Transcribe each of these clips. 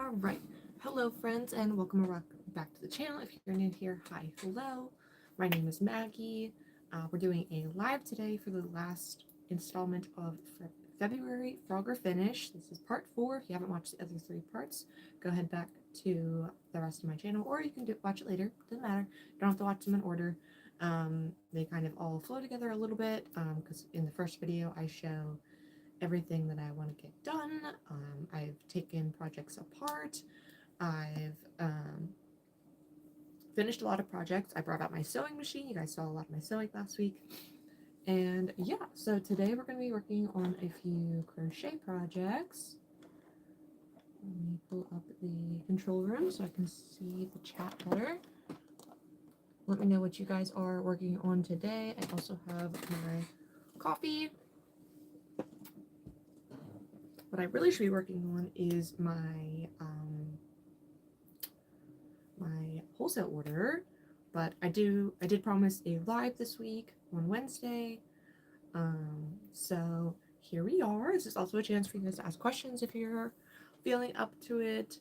Alright, hello friends and welcome back to the channel. If you're new here, hi, hello. My name is Maggie. We're doing a live today for the last installment of February Frogger Finish. This is part 4. If you haven't watched the other 3 parts, go ahead back to the rest of my channel, or you can watch it later. Doesn't matter. You don't have to watch them in order. They kind of all flow together a little bit because in the first video I show everything that I want to get done. I've taken projects apart. I've finished a lot of projects. I brought out my sewing machine. You guys saw a lot of my sewing last week. And yeah, so today we're going to be working on a few crochet projects. Let me pull up the control room so I can see the chat better. Let me know what you guys are working on today. I also have my coffee. What I really should be working on is my my wholesale order, but I did promise a live this week on Wednesday. So here we are. This is also a chance for you guys to ask questions if you're feeling up to it.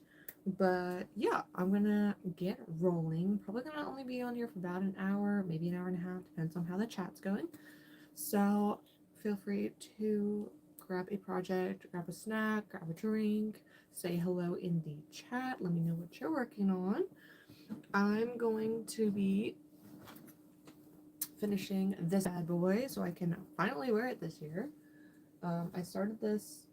But yeah, I'm gonna get rolling. Probably gonna only be on here for about an hour, maybe an hour and a half, depends on how the chat's going. So feel free to grab a project, grab a snack, grab a drink, say hello in the chat, let me know what you're working on. I'm going to be finishing this bad boy so I can finally wear it this year. I started this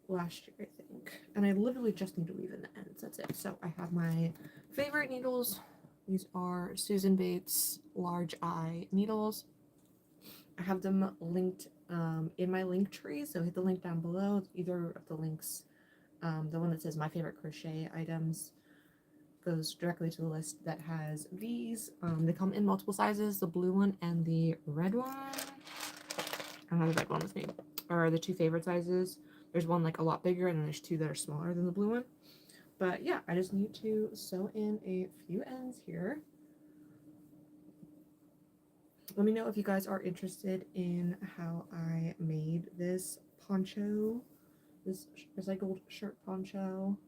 last year, I think, and I literally just need to weave in the ends, that's it. So I have my favorite needles. These are Susan Bates large eye needles. I have them linked in my link tree, so hit the link down below. Either of the links, the one that says my favorite crochet items goes directly to the list that has these. They come in multiple sizes, the blue one and the red one. I don't know the red one with me. Are the 2 favorite sizes. There's one like a lot bigger and then there's 2 that are smaller than the blue one. But yeah, I just need to sew in a few ends here. Let me know if you guys are interested in how I made this poncho, this recycled shirt poncho.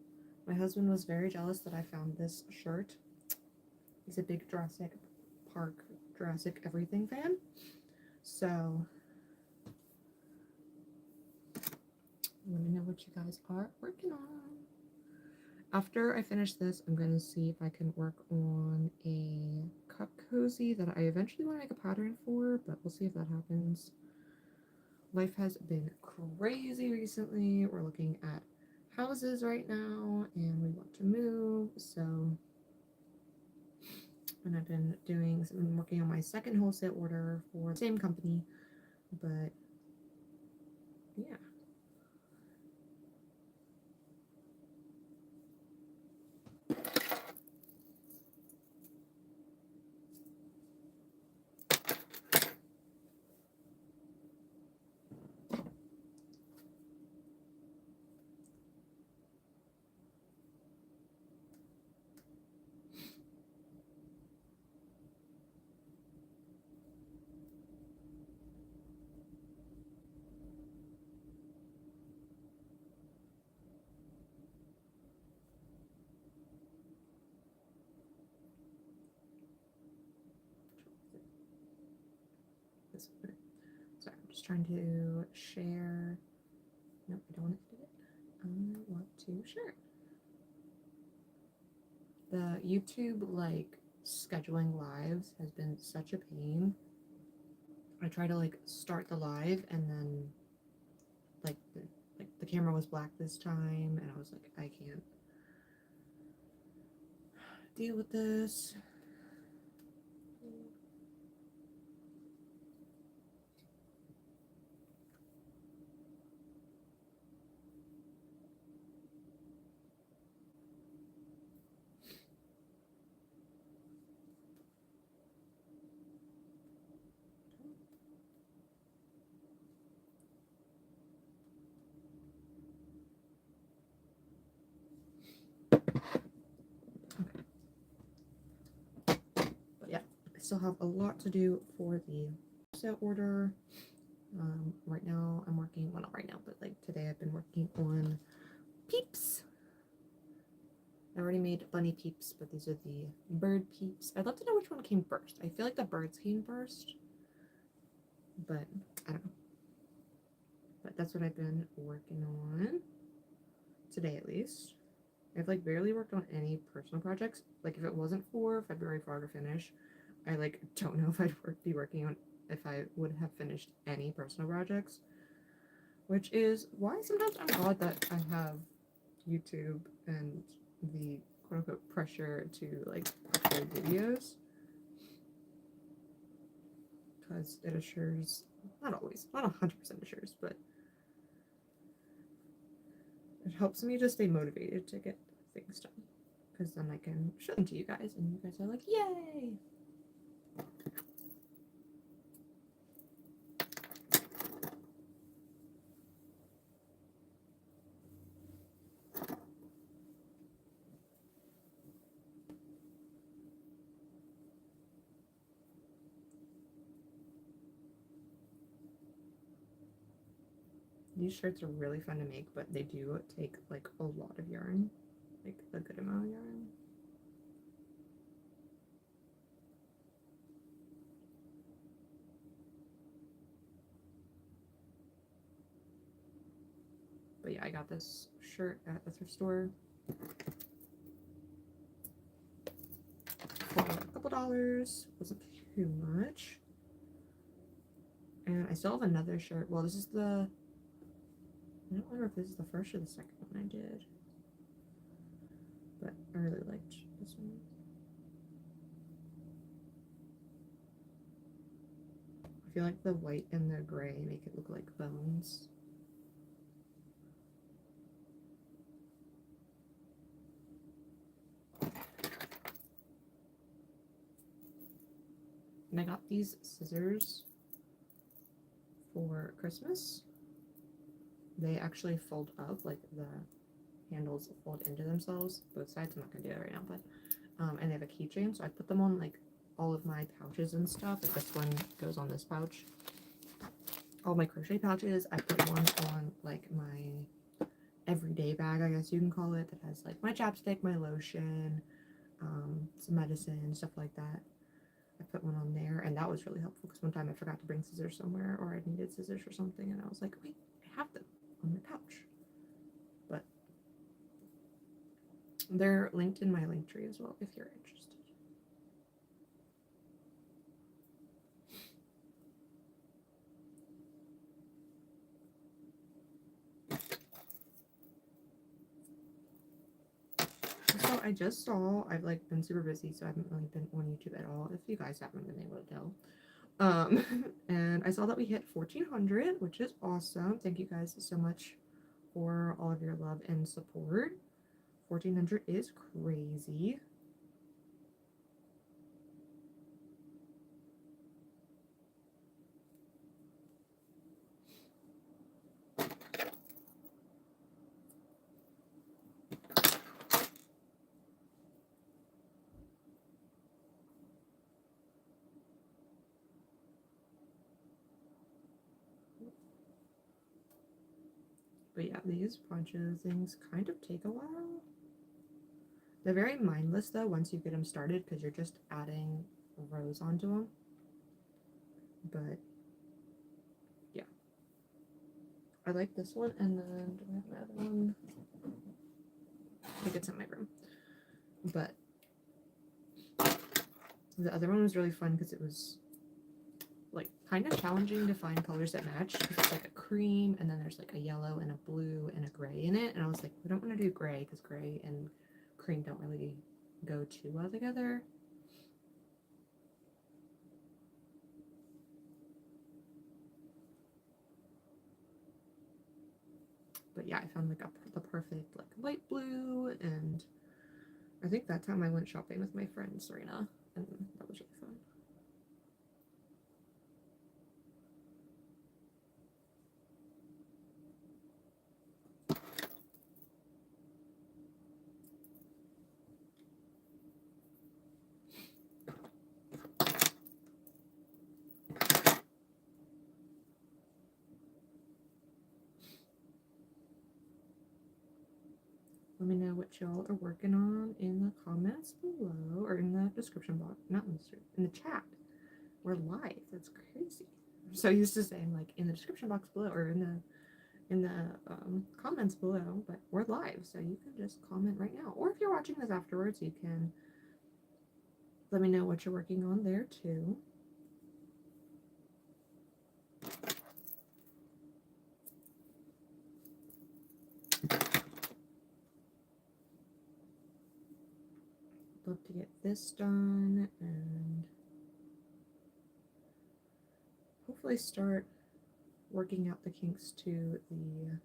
My husband was very jealous that I found this shirt. He's a big Jurassic Park, Jurassic everything fan. So let me know what you guys are working on. After I finish this, I'm going to see if I can work on a cup cozy that I eventually want to make a pattern for, but we'll see if that happens. Life has been crazy recently. We're looking at houses right now and we want to move, so, and I've been working on my second wholesale order for the same company, but yeah. Sorry, I'm just trying to share. Nope, I don't want to do it. I want to share it. The YouTube like scheduling lives has been such a pain. I try to like start the live and then like the camera was black this time and I was like, I can't deal with this. But yeah, I still have a lot to do for the set order. Right now I'm working, well not right now, but like today I've been working on Peeps. I already made bunny peeps, but these are the bird peeps. I'd love to know which one came first. I feel like the birds came first, but I don't know. But that's what I've been working on today, at least. I've like barely worked on any personal projects. Like if it wasn't for February Fog to finish, I like don't know if I'd be working on if I would have finished any personal projects. Which is why sometimes I'm glad that I have YouTube and the quote unquote pressure to like upload videos. Because it assures, not always, not 100% assures, but it helps me to stay motivated to get things done. Because then I can show them to you guys, and you guys are like, yay! These shirts are really fun to make, but they do take like a lot of yarn, like a good amount of yarn. But yeah, I got this shirt at the thrift store for a couple dollars. Wasn't too much. And I still have another shirt. Well, this is the, I don't remember if this is the first or the second one I did. But I really liked this one. I feel like the white and the gray make it look like bones. And I got these scissors for Christmas. They actually fold up, like the handles fold into themselves, both sides. I'm not gonna do that right now, but and they have a keychain, so I put them on like all of my pouches and stuff. Like this one goes on this pouch. All my crochet pouches, I put one on like my everyday bag, I guess you can call it, that has like my chapstick, my lotion, some medicine, stuff like that. I put one on there, and that was really helpful because one time I forgot to bring scissors somewhere, or I needed scissors for something, and I was like, wait, I have them on my pouch. But they're linked in my link tree as well if you're interested. So I just saw, I've like been super busy, so I haven't really been on YouTube at all, if you guys haven't been able to tell. And I saw that we hit 1,400, which is awesome. Thank you guys so much for all of your love and support. 1,400 is crazy. But yeah, these bunches things kind of take a while. They're very mindless though once you get them started because you're just adding rows onto them. But yeah, I like this one, and then do I have another one? I think it's in my room. But the other one was really fun because it was like kind of challenging to find colors that match. It's like a cream, and then there's like a yellow and a blue and a gray in it, and I was like, we don't want to do gray because gray and cream don't really go too well together. But yeah, I found like the perfect like light blue, and I think that time I went shopping with my friend Serena, and that was really fun. Let me know what y'all are working on in the comments below, or in the description box. Not in the chat. We're live. That's crazy. I'm so used to saying like in the description box below, or in the comments below, but we're live, so you can just comment right now. Or if you're watching this afterwards, you can let me know what you're working on there too. Love to get this done and hopefully start working out the kinks to the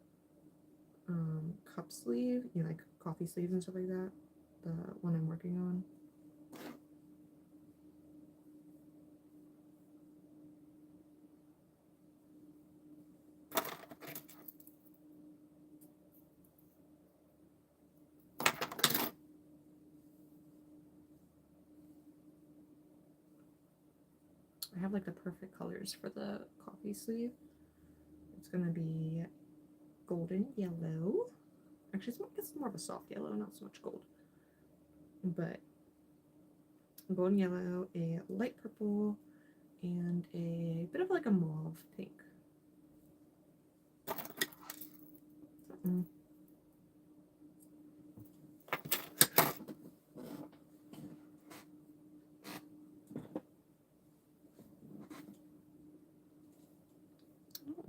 cup sleeve, you know, like coffee sleeves and stuff like that, the one I'm working on. I have like the perfect colors for the coffee sleeve. It's gonna be golden yellow. Actually, it's more of a soft yellow, not so much gold. But golden yellow, a light purple, and a bit of like a mauve pink. I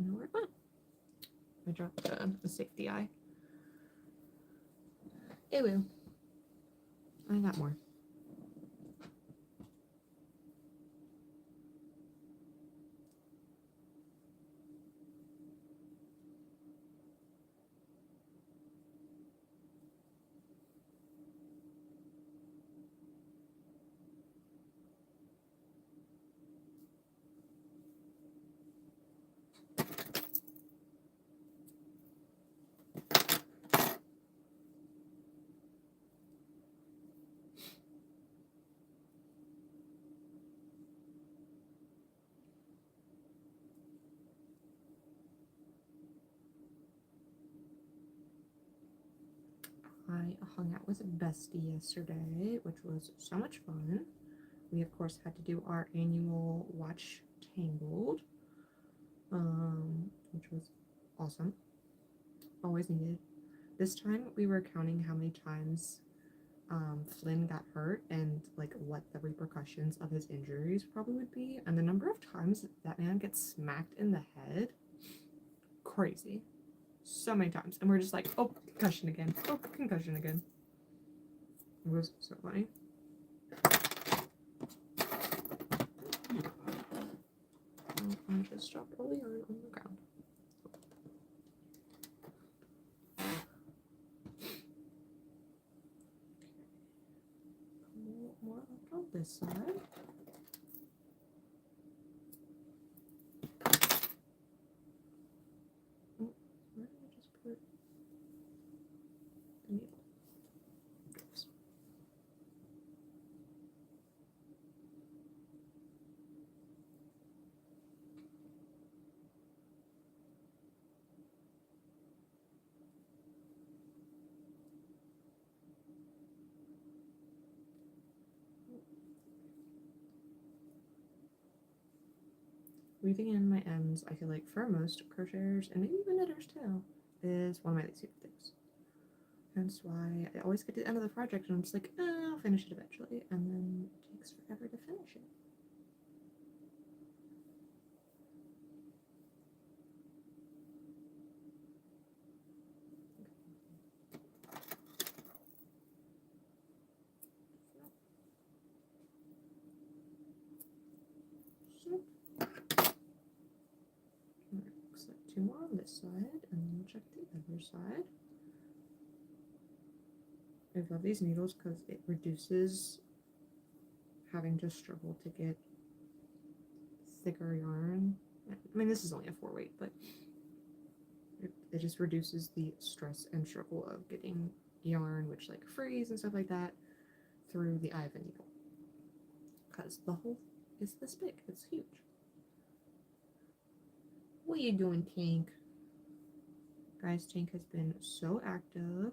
don't know where it went. I dropped a safety eye. Ew. I got more. I hung out with Bestie yesterday, which was so much fun. We of course had to do our annual watch Tangled, which was awesome. Always needed. This time we were counting how many times Flynn got hurt and like what the repercussions of his injuries probably would be, and the number of times that man gets smacked in the head, crazy. So many times, and we're just like, oh, concussion again, oh, concussion again. It was so funny. I just dropped all the yarn on the ground. More up on this side. Oh, where did I just put the needle? Oops. Weaving in my ends, I feel like for most crocheters, and maybe even knitters too, is one of my least favorite things. Hence why I always get to the end of the project and I'm just like, I'll finish it eventually, and then it takes forever to finish it. Looks like 2 more on this side, and then we'll check the other side. I love these needles because it reduces having to struggle to get thicker yarn. I mean, this is only a 4-weight, but it just reduces the stress and struggle of getting yarn, which like freeze and stuff like that, through the eye of a needle. Because the hole is this big, it's huge. What are you doing, Tank? Guys, Tank has been so active.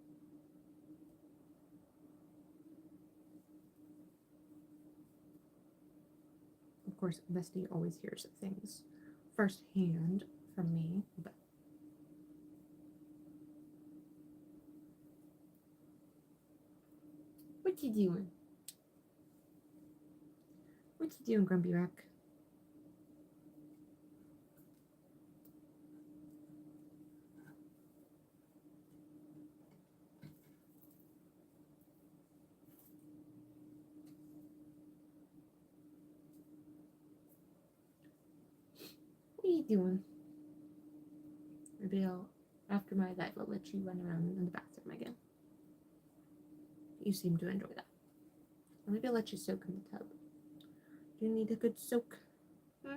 course, Bestie always hears things firsthand from me, but what you doing? What you doing, Grumpy Rock? What are you doing? Maybe after my live, I'll let you run around in the bathroom again. You seem to enjoy that. Or maybe I'll let you soak in the tub. Do you need a good soak? Hmm?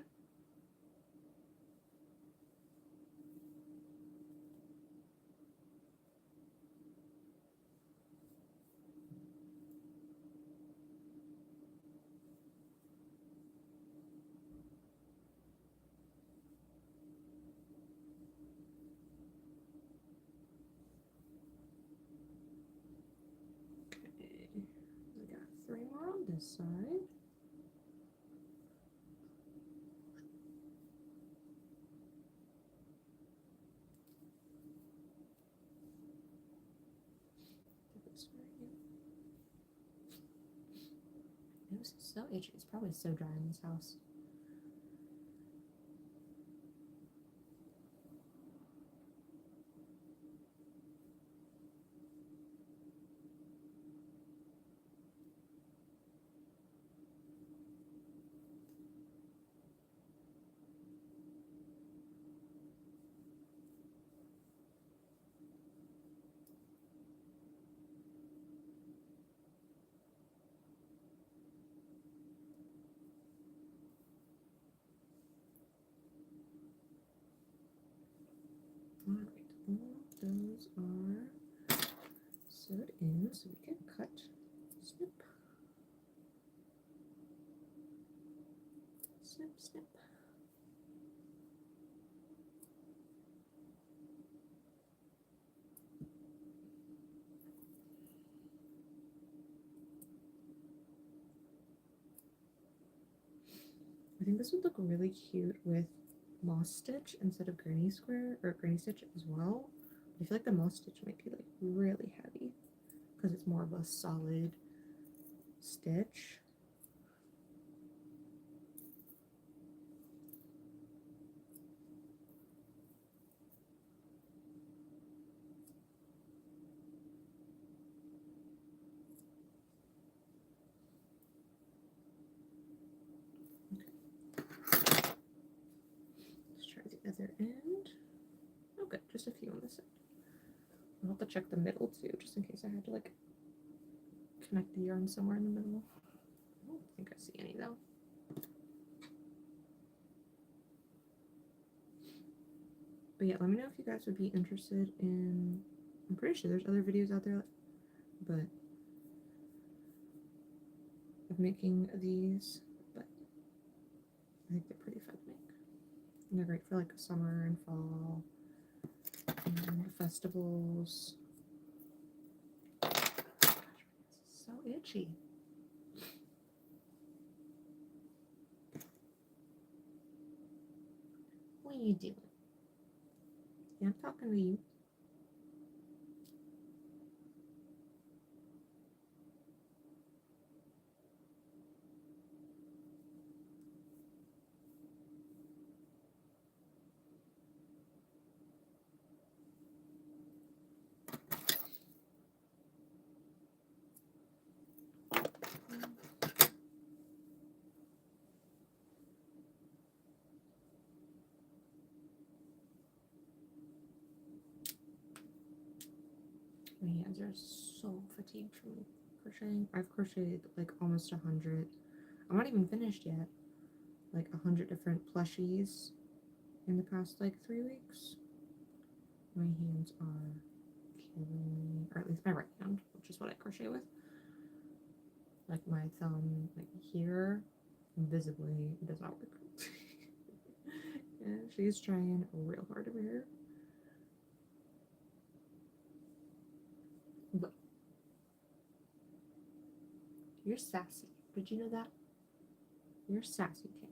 Okay, we got 3 more on this side. This is so itchy. It's probably so dry in this house. Alright, all those are sewed in so we can cut, snip, snip, snip. I think this would look really cute with moss stitch instead of granny square or granny stitch as well. I feel like the moss stitch might be like really heavy because it's more of a solid stitch. Let's try the other end. Oh good, just a few on this side. I'll have to check the middle too, just in case I had to like connect the yarn somewhere in the middle. I don't think I see any though. But yeah, let me know if you guys would be interested in, I'm pretty sure there's other videos out there, but of making these, but I think they're pretty fun to make. And they're great for like summer and fall and festivals. Gosh, this is so itchy. What are you doing? Yeah, I'm talking to you. My hands are so fatigued from crocheting. I've crocheted like almost 100. I'm not even finished yet. Like 100 different plushies in the past like 3 weeks. My hands are killing me, or at least my right hand, which is what I crochet with. Like my thumb, like here, visibly does not work. Yeah, she's trying real hard over here. But you're sassy. Did you know that? You're sassy, King.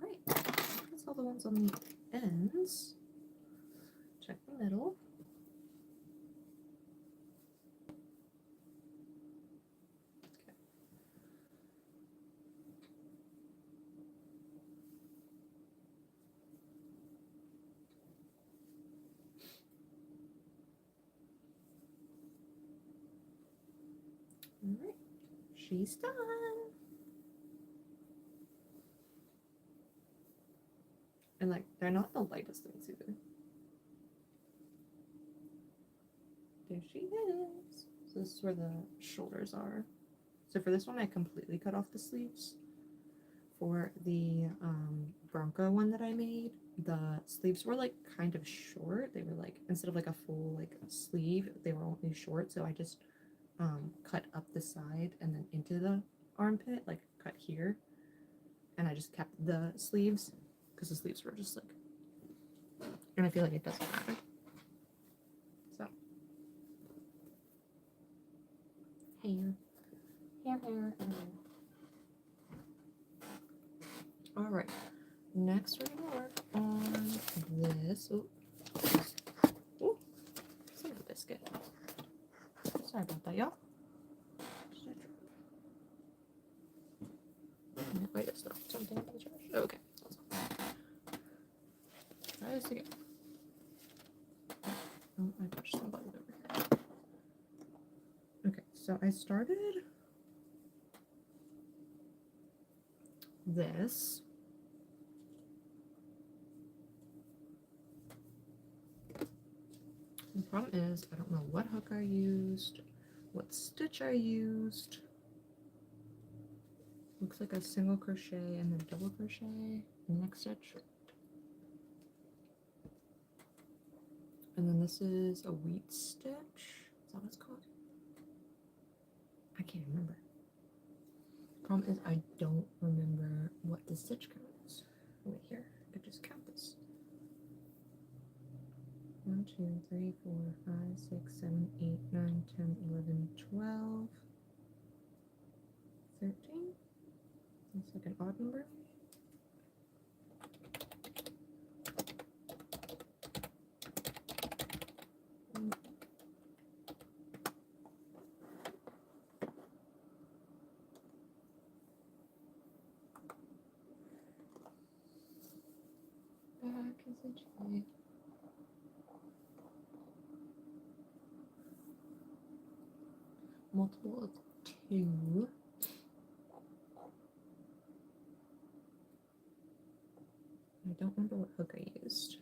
Alright, that's all the ones on the ends. Check the middle. Alright, she's done. And like, they're not the lightest things either. There she is. So this is where the shoulders are. So for this one, I completely cut off the sleeves. For the Bronco one that I made, the sleeves were like kind of short. They were like, instead of like a full like sleeve, they were only short. So I just cut up the side and then into the armpit, like cut here. And I just kept the sleeves because the sleeves were just like, and I feel like it doesn't matter. So, hair. All right, next we're gonna work on this. Oh, son of a biscuit. Sorry about that, y'all. Wait, it's not something in the trash. Okay, that's all. Try this again. Oh, I touched some button over here. Okay, so I started this. The problem is I don't know what hook I used, what stitch I used. Looks like a single crochet and then double crochet in the next stitch. And then this is a wheat stitch. Is that what it's called? I can't remember. Problem is I don't remember what the stitch count is. Wait here, I could just count this. 1, 2, 3, 4, 5, 6, 7, 8, 9, 10, 11, 12, 13. It's like an odd number. Back is a J. Multiple of 2. I don't remember what hook I used.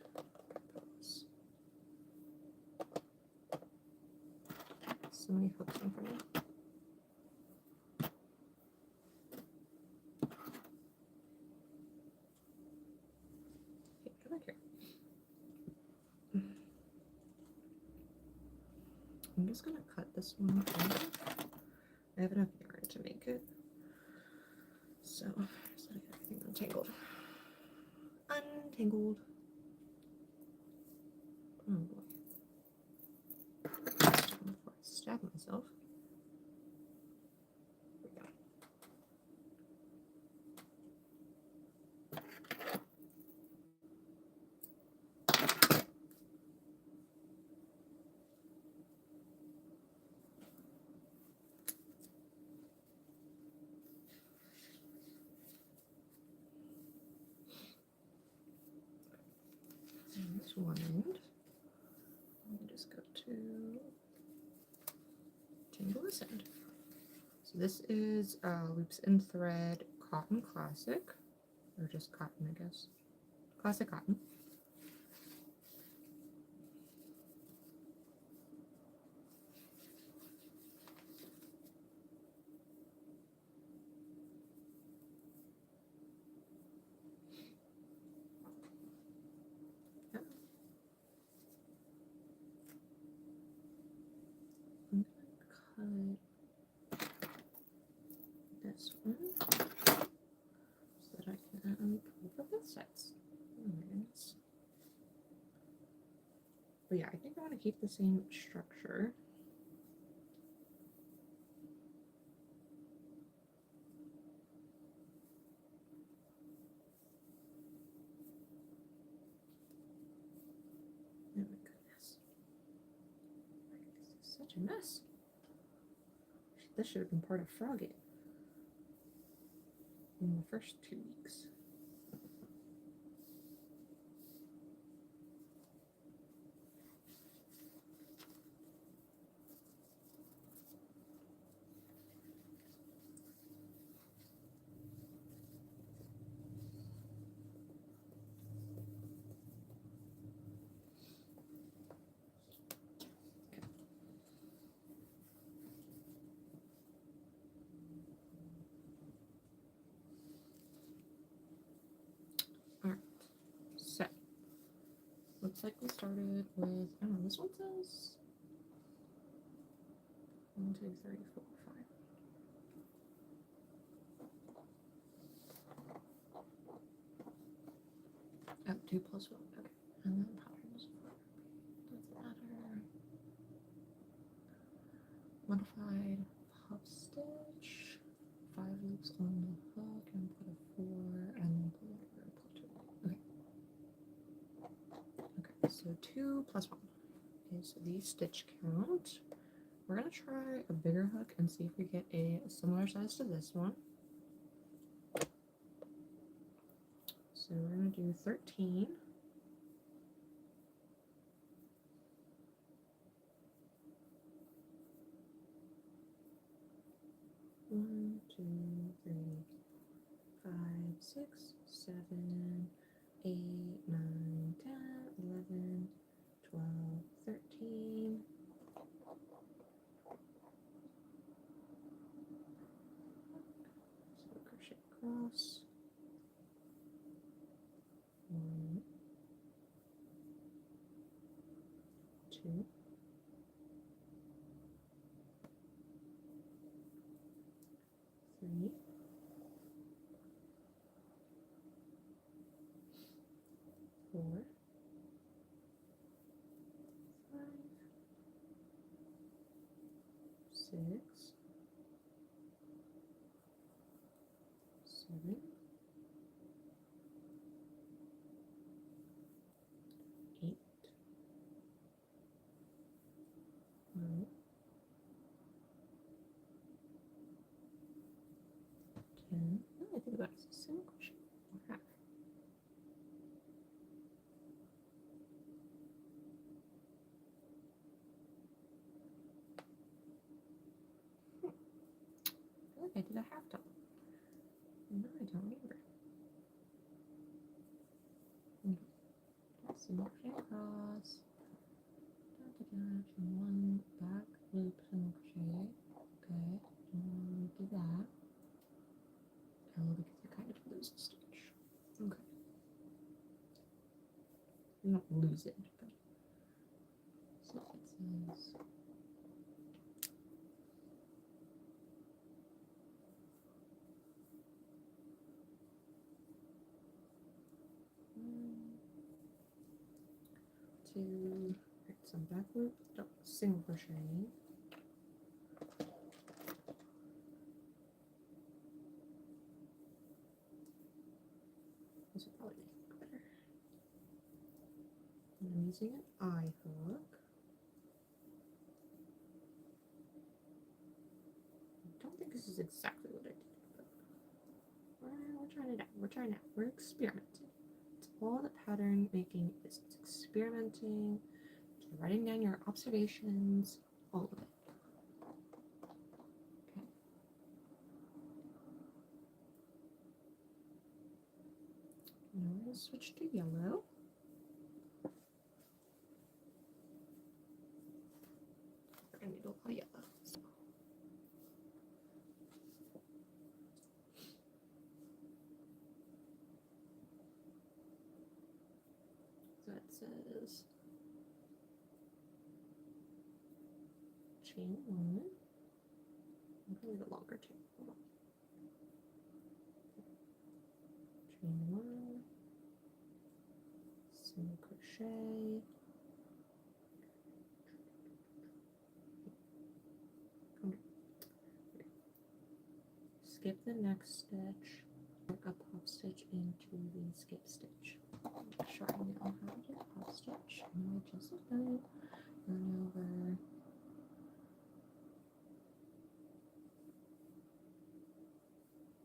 So many hooks in front of me. Okay, come back here. I'm just gonna cut this one off. I have enough yarn to make it. So, just let everything untangled. Untangled. Oh boy. Before I stab myself. Here we go. And this one end. Let me just go to tangle this end. So this is Loops and Thread Cotton Classic, or just cotton, I guess. Classic cotton. to keep the same structure. Oh my goodness. This is such a mess. This should have been part of Froggy in the first 2 weeks. Alright, so looks like we started with, I don't know, this one says 1, 2, 3, 4, 5. Oh, 2 plus 1, okay. And then patterns, doesn't matter. Modified puff stitch, 5 loops on the hook, and put a 4, and then pull over, pull 2. Okay, so 2 plus 1 is the stitch count. We're gonna try a bigger hook and see if we get a similar size to this one. So we're gonna do 13. One, 2, 3, 5, 6, 7, 8, 9, 10, 11, 12, 13. So crochet across. 1, 2, 3, 4, 5, 6, 7, 8, 9, 10. Oh, I think about it as a single crochet. Half. I feel like I did a half double. No, I don't remember. Single crochet across. From 1 back loop single crochet. Okay, and do that. Oh, because I kind of lose the stitch. Okay. You don't lose it, but so it says. To some back loop, single crochet. This would probably make it better. And I'm using an eye hook. I don't think this is exactly what I did, but we're trying it out. We're trying it out. We're experimenting. It's all that pattern making is. It's experimenting, writing down your observations, all of it. Okay. Now we're going to switch to yellow. We're going to need a lot of yellow. So. So it says chain 1. I'm going to need a longer chain. Hold on. Chain 1, single crochet, skip the next stitch, work a puff stitch into the skip stitch. Make sure I know how to do puff stitch. I know I just done it. Run over.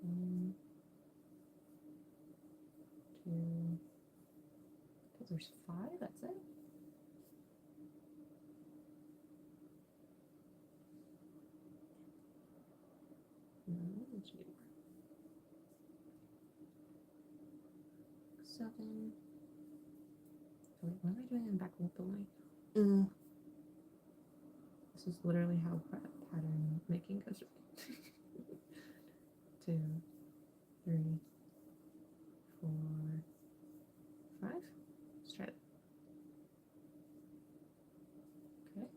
One, two. Okay, there's 5. That's it. No, there's 2 more. 7. Oh, wait, what am I doing in back with the line? This is literally how pattern making goes. 2, 3, 4, 5. Let's try it. Okay.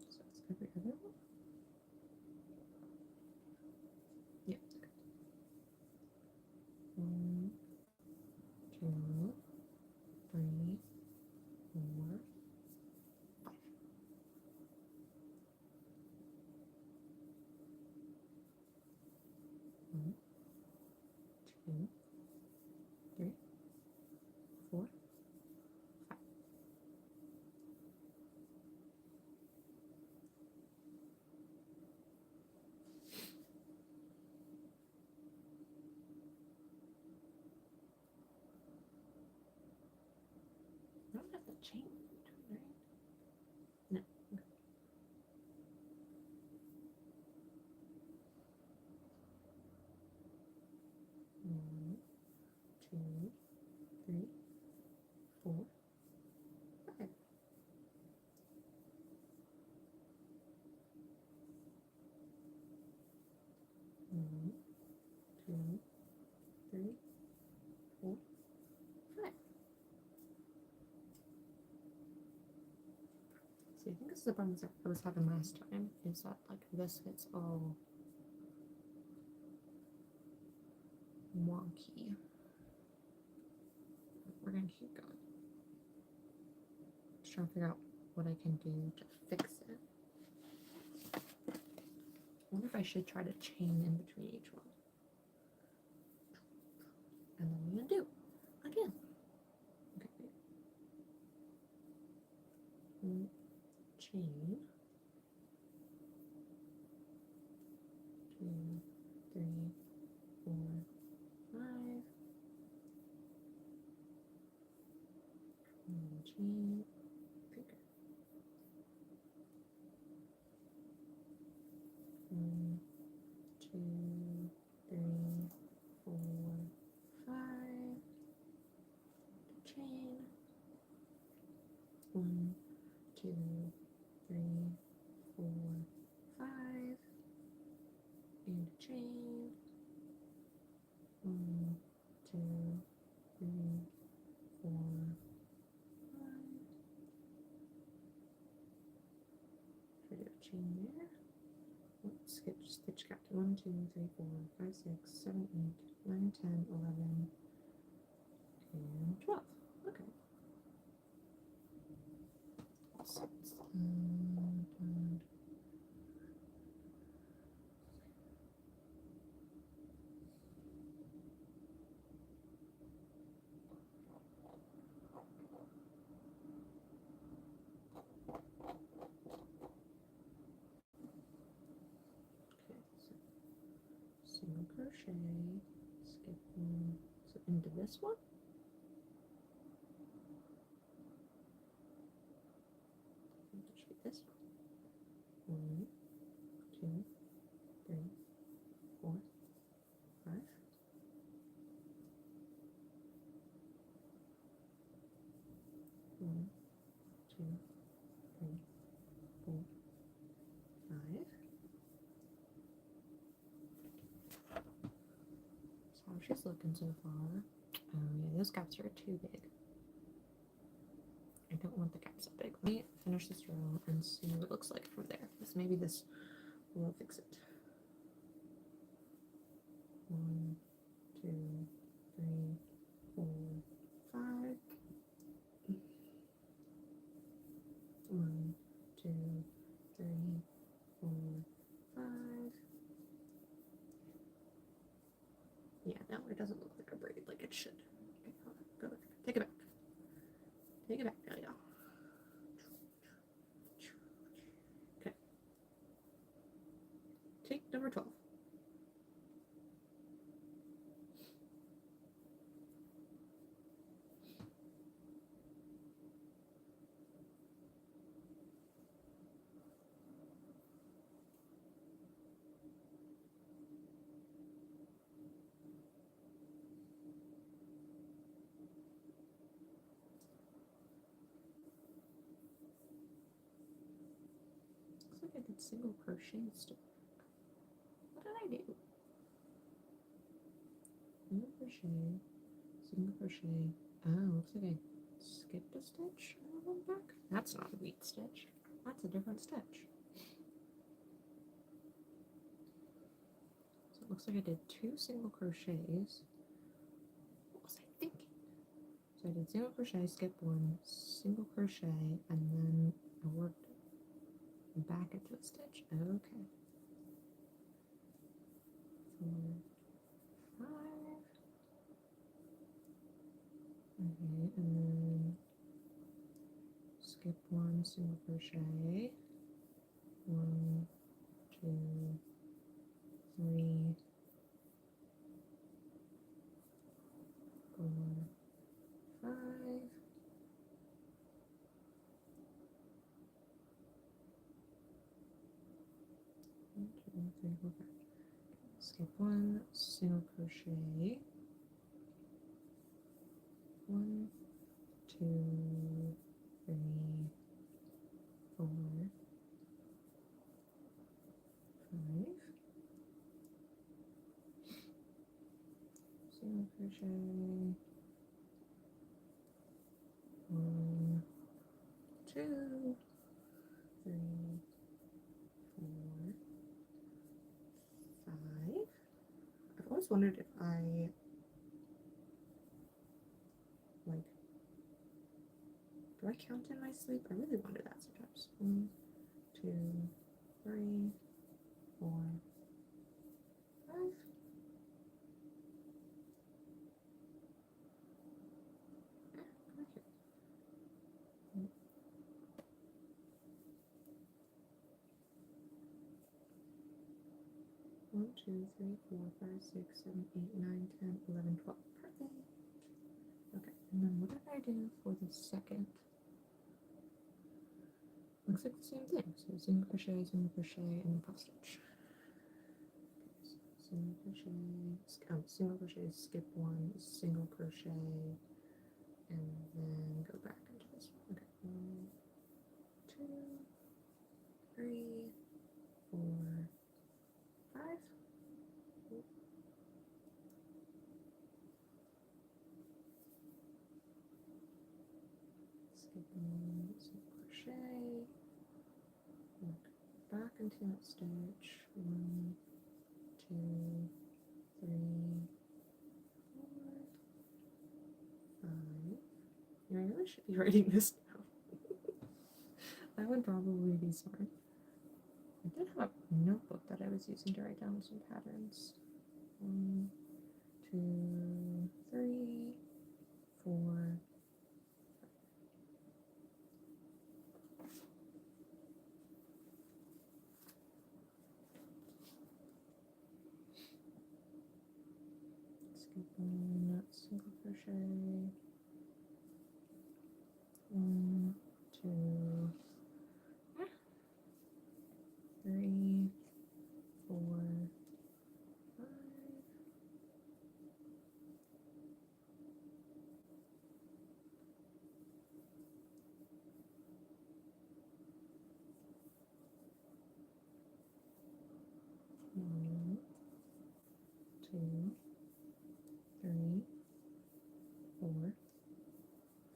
So it's every other one. Yeah. Okay. 1, 2, 3, 4, 5. 1, 2, 3, 4, 5. I don't have to chain, right? No. Okay. 1, 2, 3, 4, 5. 1, 2, 3, 4, 5. See, I think this is the problem that I was having last time, is that like this gets all wonky. We're gonna keep going. Just trying to figure out what I can do to fix it. I wonder if I should try to chain in between each one. And then we're gonna do again. Okay. Chain. 2, 3, 4, 5. And chain. Bigger. 1, 2, 3, 4, 5. Chain. 1, 2, 3, 4, 5. And chain. 1, 2, 3, 4, 5. Try to do a chain there. Skip stitch count. 1, 2, 3, 4, 5, 6, 7, 8, 9, 10, 11, and 12. Okay. So single crochet, skip 1, so into this one. I think it should be this one. 1, 2, 3, 4, 5. 1, 2, 3, 4, 5. That's how she's looking so far. Oh yeah, those gaps are too big. don't want the gaps that big. Let me finish this row and see what it looks like from there. Because maybe this will fix it. 1, 2, 3, 4, 5. 1, 2, 3, 4, 5. Yeah, no, it doesn't look like a braid like it should. Okay, hold on, go back. Take it back. Take it back. There you go. Okay. Take number 12. Looks like I did single crochet still. What did I do? Single crochet, single crochet. Oh, looks like I skipped a stitch and I went back. That's not a wheat stitch. That's a different stitch. So it looks like I did 2 single crochets. What was I thinking? So I did single crochet, skip 1, single crochet, and then I worked back into a stitch. Okay. 4, 5. Okay, and then skip 1 single crochet. 1, 2, 3, 4, 5. 1, 2, 3, 4, 5. Skip 1 single crochet. 1, 2, 3, 4, 5. Single crochet. 1, 2, 3, 4, 5. I've always wondered if I do I count in my sleep? I really wonder that sometimes. 1, 2, 3, 4, 5. Come here. 1, 2, 3, 4, 5, 6, 7, 8, 9, 10, 11, 12. Perfect. Okay, and then what did I do for the second? Looks like the same thing. So single crochet, and then puff stitch. Okay, so single crochet, skip 1, single crochet, and then go back into this one. Okay, 1, 2, 3, 4, 5. Skip 1, single crochet, work back into that stitch. 1, 2, 3, 4, 5. Yeah, I really should be writing this down. That would probably be smart. I did have a notebook that I was using to write down some patterns. 1, 2, 3, 4. Skip 1, single crochet. 1, 2, 3, 4, 5. 1, 2, 3, 4,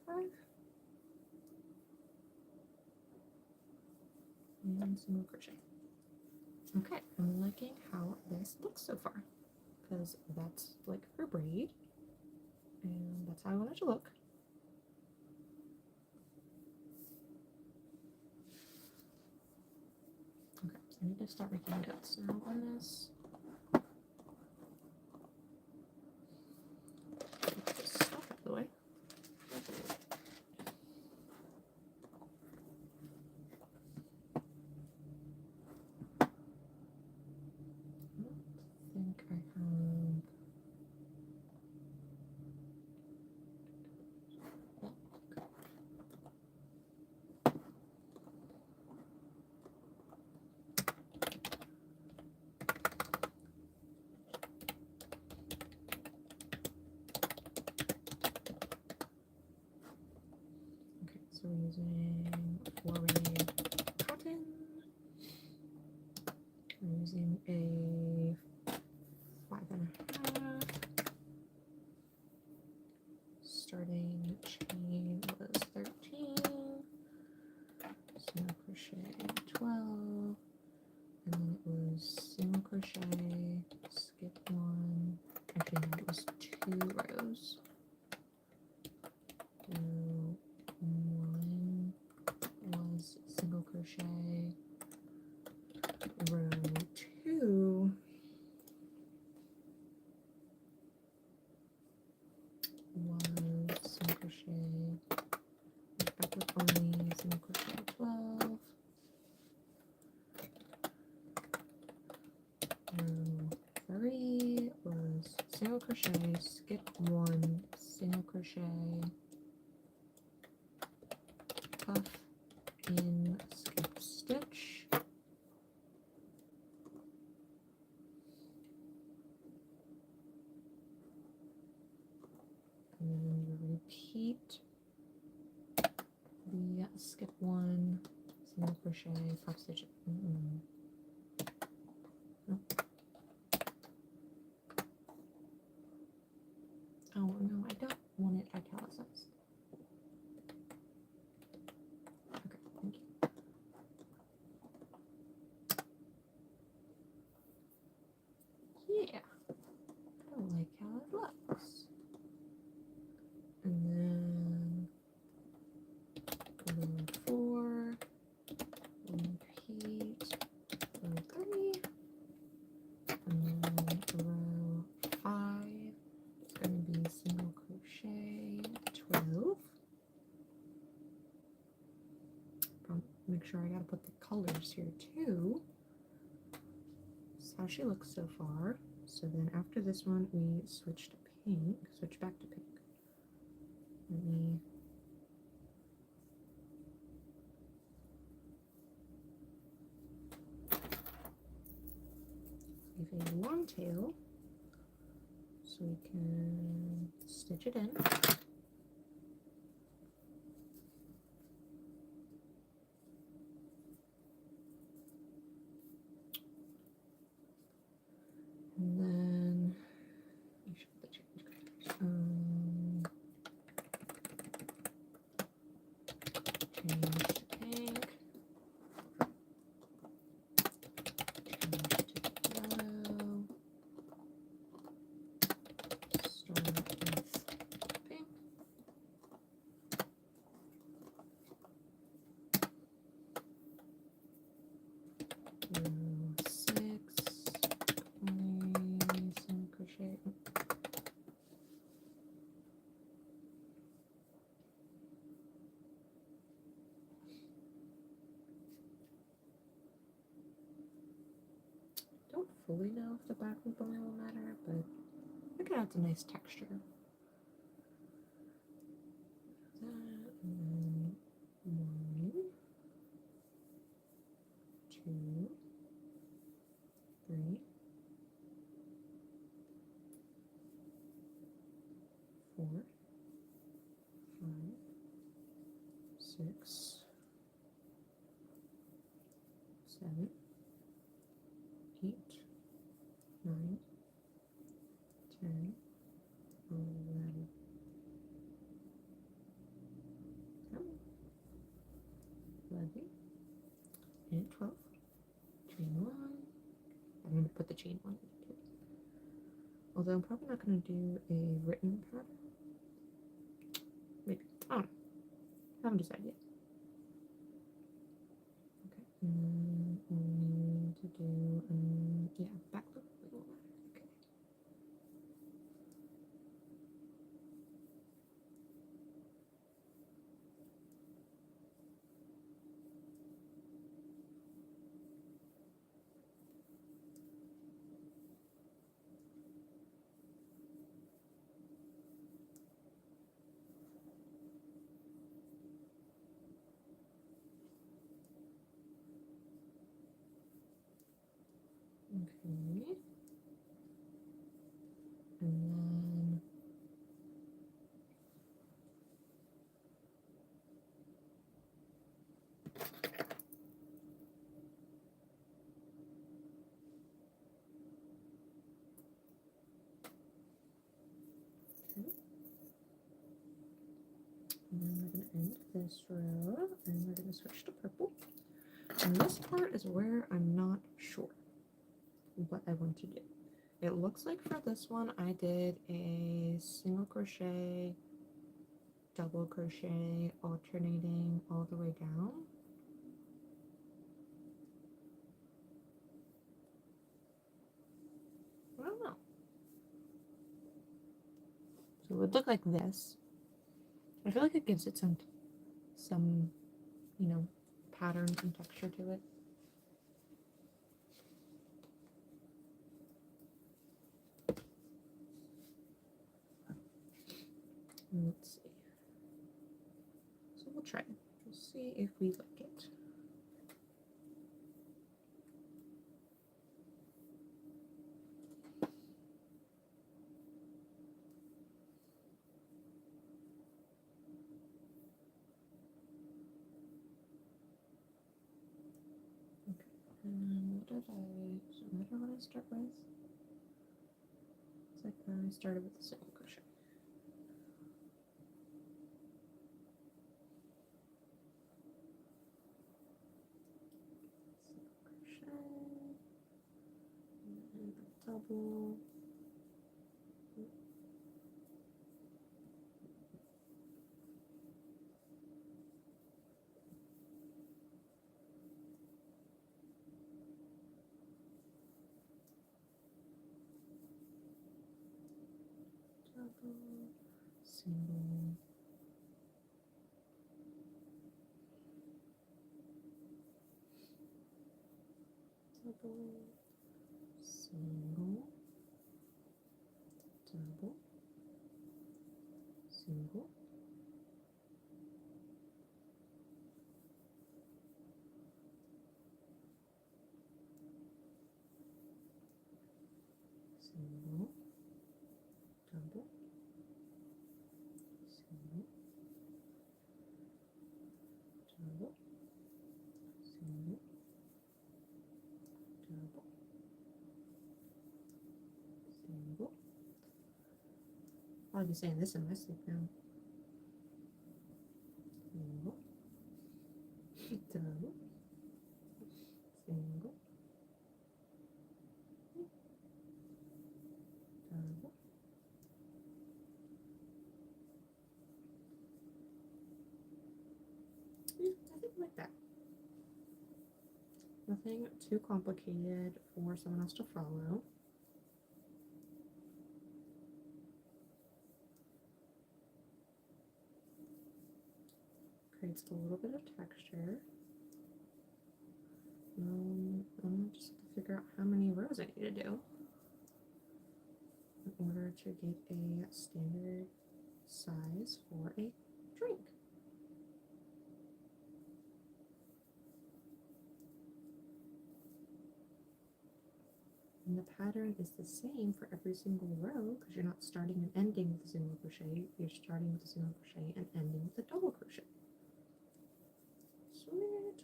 5. 1 single crochet. Okay, I'm liking how this looks so far, because that's like her braid, and that's how I want it to look. Okay, so I need to start making notes now on this. Get this stuff out of the way. So we're using 4-way cotton. We're using a 5.5. Starting chain was 13. Single crochet 12. And then it was single crochet, skip 1. Actually, no, it was 2 rows. So 1 was single crochet, row 2 was single crochet, back with only single crochet 12, row 3 was single crochet, skip 1, single crochet, puff in, skip stitch, and then you repeat the skip 1, single crochet, puff stitch. Nope. Oh no, I don't want it italicized. Okay, thank you. Yeah, I like how it looks. And then row 4, repeat row 3, and then row 5 is going to be single crochet 12. Make sure I gotta put the colors here too. That's how she looks so far. So then after this one, we switch to pink, switch back to pink. Let me leave a long tail so we can stitch it in. And then I should put the change colors. Change to pink. Change to yellow. Start with pink. Row 6. Only single crochet. Don't fully know if the back loop only will matter, but I think it adds a nice texture. That, and then 1, 2, 3, 4, 5, 6, 7, 8, 9, 10, 11, 11, and 12. the chain one too. Although I'm probably not going to do a written pattern. Maybe. I don't know. Haven't decided yet. Okay. And then we need to do, yeah, back loop. Okay. Okay. And then and then we're going to end this row and we're going to switch to purple. And this part is where I'm not sure what I want to do. It looks like for this one I did a single crochet, double crochet, alternating all the way down. I don't know. So it would look like this. I feel like it gives it some, you know, pattern and texture to it. Let's see. So we'll try it. We'll see if we like it. Okay. And what did I? Does it matter what I start with? It's like I started with the single crochet. Double, single, double, single, double, single, single, double, single, double, single, double, single. I'll be saying this in my sleep now. Single, double, single, double. Yeah, I think I like that. Nothing too complicated for someone else to follow. Creates a little bit of texture. I'm just have to figure out how many rows I need to do in order to get a standard size for a drink. And the pattern is the same for every single row because you're not starting and ending with a single crochet, you're starting with a single crochet and ending with a double crochet. Sweet.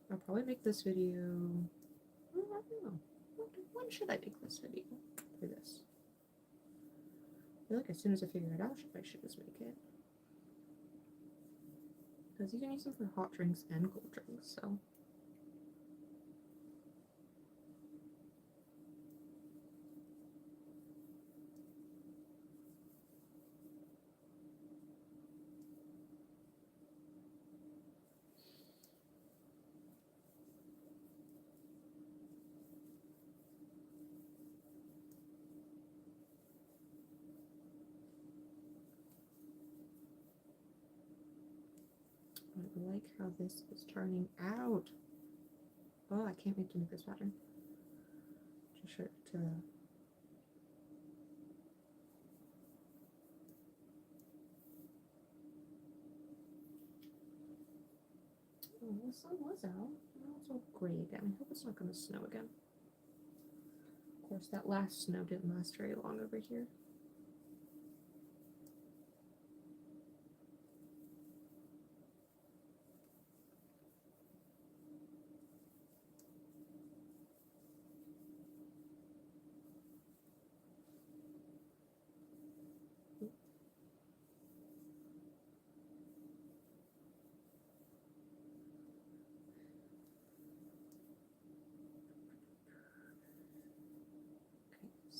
I'll probably make this video, well, I don't know, when should I make this video for this? I feel like as soon as I figure it out, I should just make it. Because you can use them for hot drinks and cold drinks, so. like how this is turning out. Oh, I can't wait to make this pattern. Oh, the sun was out. Now it's all gray again. I hope it's not going to snow again. Of course, that last snow didn't last very long over here.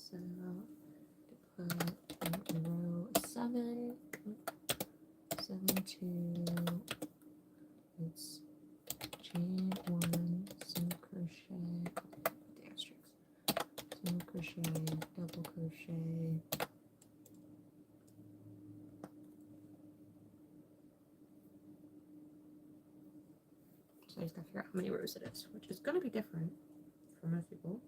So put in row 7, 7 2, it's chain 1, single crochet, put the asterisks, single crochet, double crochet, so I just gotta figure out how many rows it is, which is gonna be different for most people.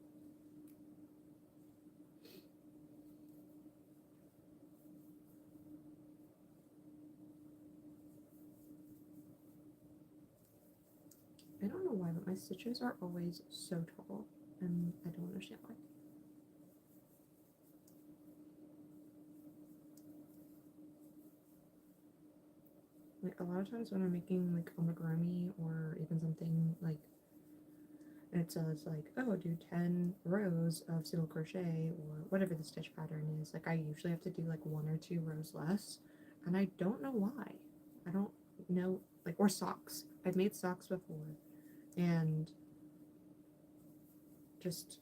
I don't know why, but my stitches are always so tall, and I don't understand why. Like, a lot of times when I'm making, like, amigurumi or even something, like, it says, like, oh, do 10 rows of single crochet or whatever the stitch pattern is. Like, I usually have to do, like, 1 or 2 rows less, and I don't know why. I don't know, like, or socks. I've made socks before, and just,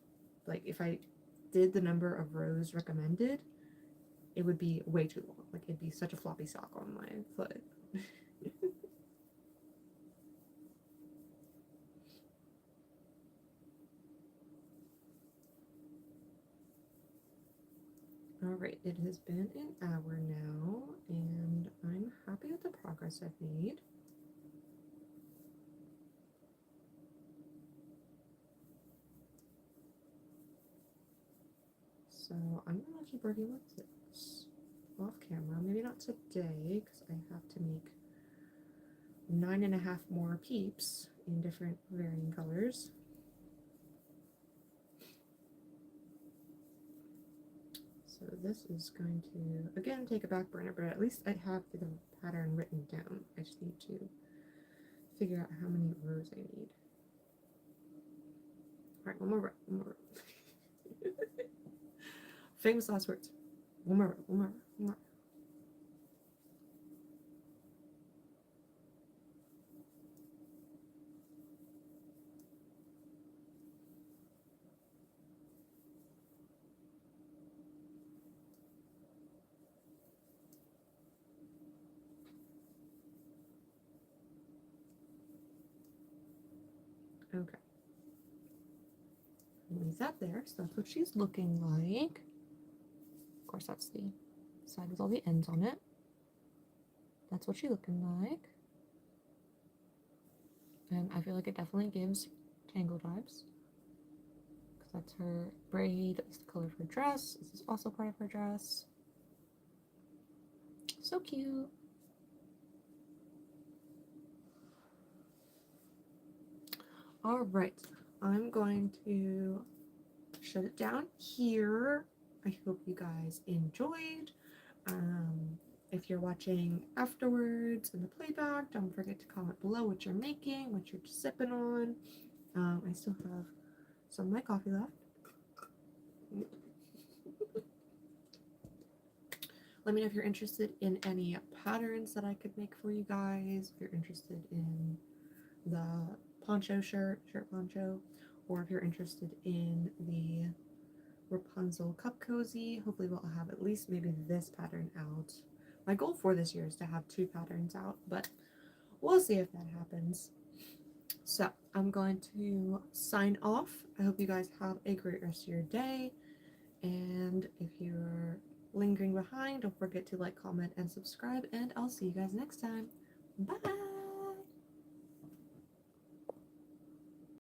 like, if I did the number of rows recommended, it would be way too long. Like, it'd be such a floppy sock on my foot. Alright, it has been an hour now, and I'm happy with the progress I've made. So I'm gonna keep working with this off camera. Maybe not today, because I have to make 9.5 more peeps in different varying colors. So this is going to, again, take a back burner, but at least I have the pattern written down. I just need to figure out how many rows I need. Alright, one more row, one more row. Famous last words. One more row, one more row, one more. Okay. Leave that there. So that's what she's looking like. Of course, that's the side with all the ends on it. That's what she's looking like. And I feel like it definitely gives Tangled vibes. Because that's her braid. That's the color of her dress. This is also part of her dress. So cute. All right, I'm going to shut it down here. I hope you guys enjoyed. If you're watching afterwards in the playback, don't forget to comment below what you're making, what you're sipping on. I still have some of my coffee left. Let me know if you're interested in any patterns that I could make for you guys, if you're interested in the poncho shirt poncho, or if you're interested in the Rapunzel cup cozy. Hopefully we'll have at least maybe this pattern out. My goal for this year is to have 2 patterns out, but we'll see if that happens. So I'm going to sign off. I hope you guys have a great rest of your day, and if you're lingering behind, don't forget to like, comment, and subscribe, and I'll see you guys next time. Bye!